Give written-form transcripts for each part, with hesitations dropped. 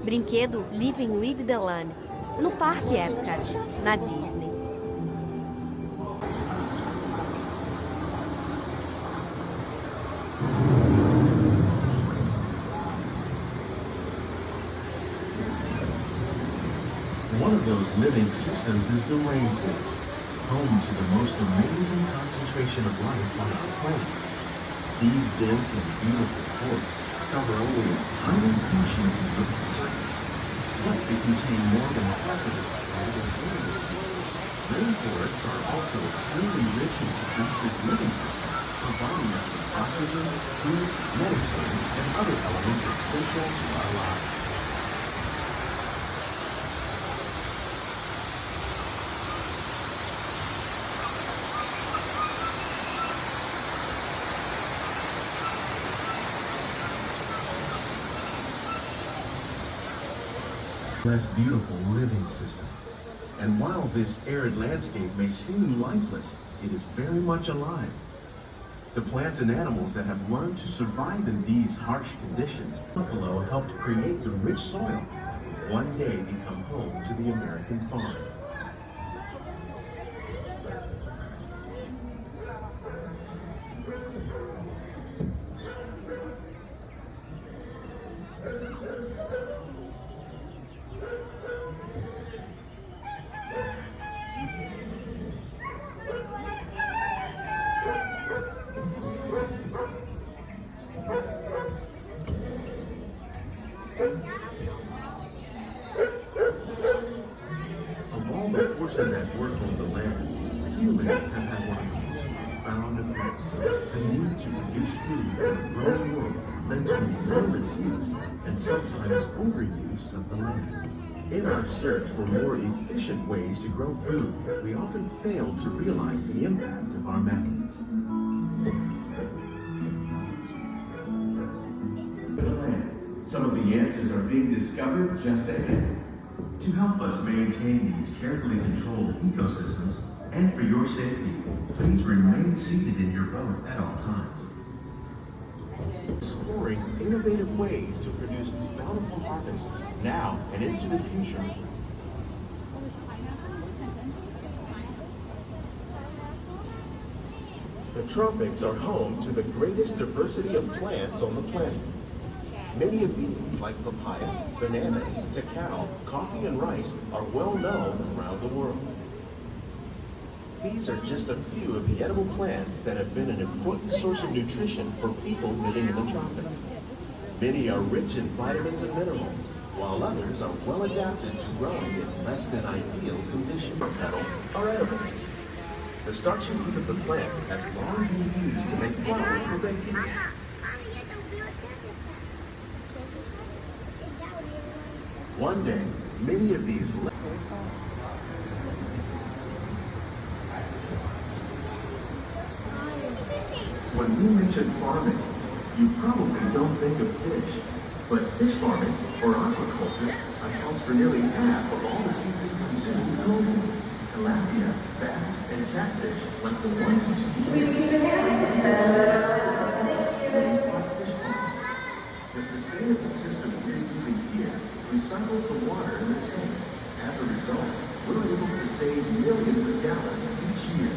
Brinquedo Living with the Land, no Parque Epcot, na Disney. One of those living systems is the rainforest, home to the most amazing concentration of life on our planet. These dense and beautiful forests cover only a tiny portion of the Earth's surface, but they contain more than hazardous items. Rainforests are also extremely rich in this living system, providing us with oxygen, food, medicine, and other elements essential to our lives. Less beautiful living system. And while this arid landscape may seem lifeless, it is very much alive. The plants and animals that have learned to survive in these harsh conditions, buffalo helped create the rich soil that will one day become home to the American farm. Of all the forces at work on the land, humans have had one of the most profound effects. The need to produce food for a growing world led to enormous use and sometimes overuse of the land. In our search for more efficient ways to grow food, we often fail to realize the impact of our methods. The land. Some of the answers are being discovered just ahead. To help us maintain these carefully controlled ecosystems, and for your safety, please remain seated in your boat at all times. Exploring innovative ways to produce bountiful harvests now and into the future. The tropics are home to the greatest diversity of plants on the planet. Many of these, like papaya, bananas, cacao, coffee, and rice, are well known around the world. These are just a few of the edible plants that have been an important source of nutrition for people living in the tropics. Many are rich in vitamins and minerals, while others are well adapted to growing in less than ideal conditions. Petals are edible. The starchy root of the plant has long been used to make flour for baking. One day, many of these When we mention farming, you probably don't think of fish. But fish farming, or aquaculture, accounts for nearly half of all the seafood consumed globally. Tilapia, bass, and catfish, like the ones you see here. The sustainable system we're using here recycles the water in the tanks. As a result, we're able to save millions of gallons each year.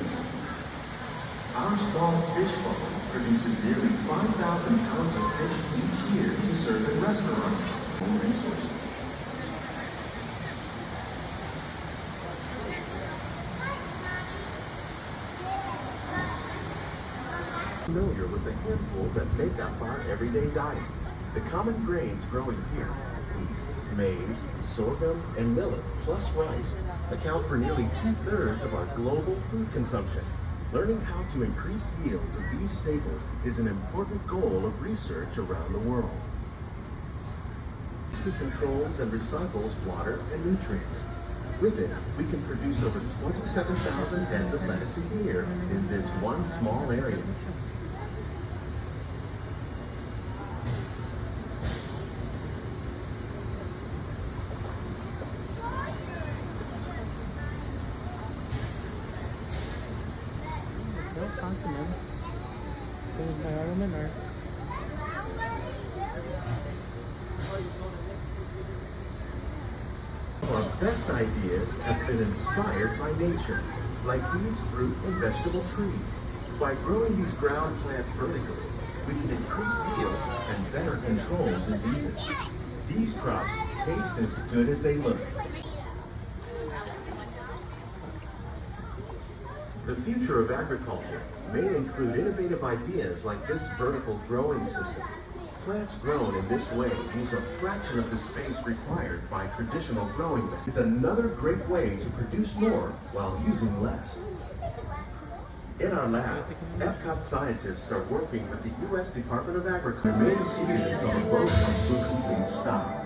Our small fish farm produces nearly 5,000 pounds of fish each year to serve in restaurants and resources. Familiar with the handful that make up our everyday diet. The common grains growing here, wheat, maize, sorghum, and millet, plus rice, account for nearly 2/3 of our global food consumption. Learning how to increase yields of these staples is an important goal of research around the world. It controls and recycles water and nutrients. With it, we can produce over 27,000 heads of lettuce a year in this one small area. Consumando. Tem maior ou menor. of our best ideas have been inspired by nature, like these fruit and vegetable trees. By growing these ground plants vertically, we can increase yields and better control diseases. These crops taste as good as they look. The future of agriculture may include innovative ideas like this vertical growing system. Plants grown in this way use a fraction of the space required by traditional growing methods. It's another great way to produce more while using less. In our lab, Epcot scientists are working with the U.S. Department of Agriculture. Remain seated until the boat comes to a complete stop.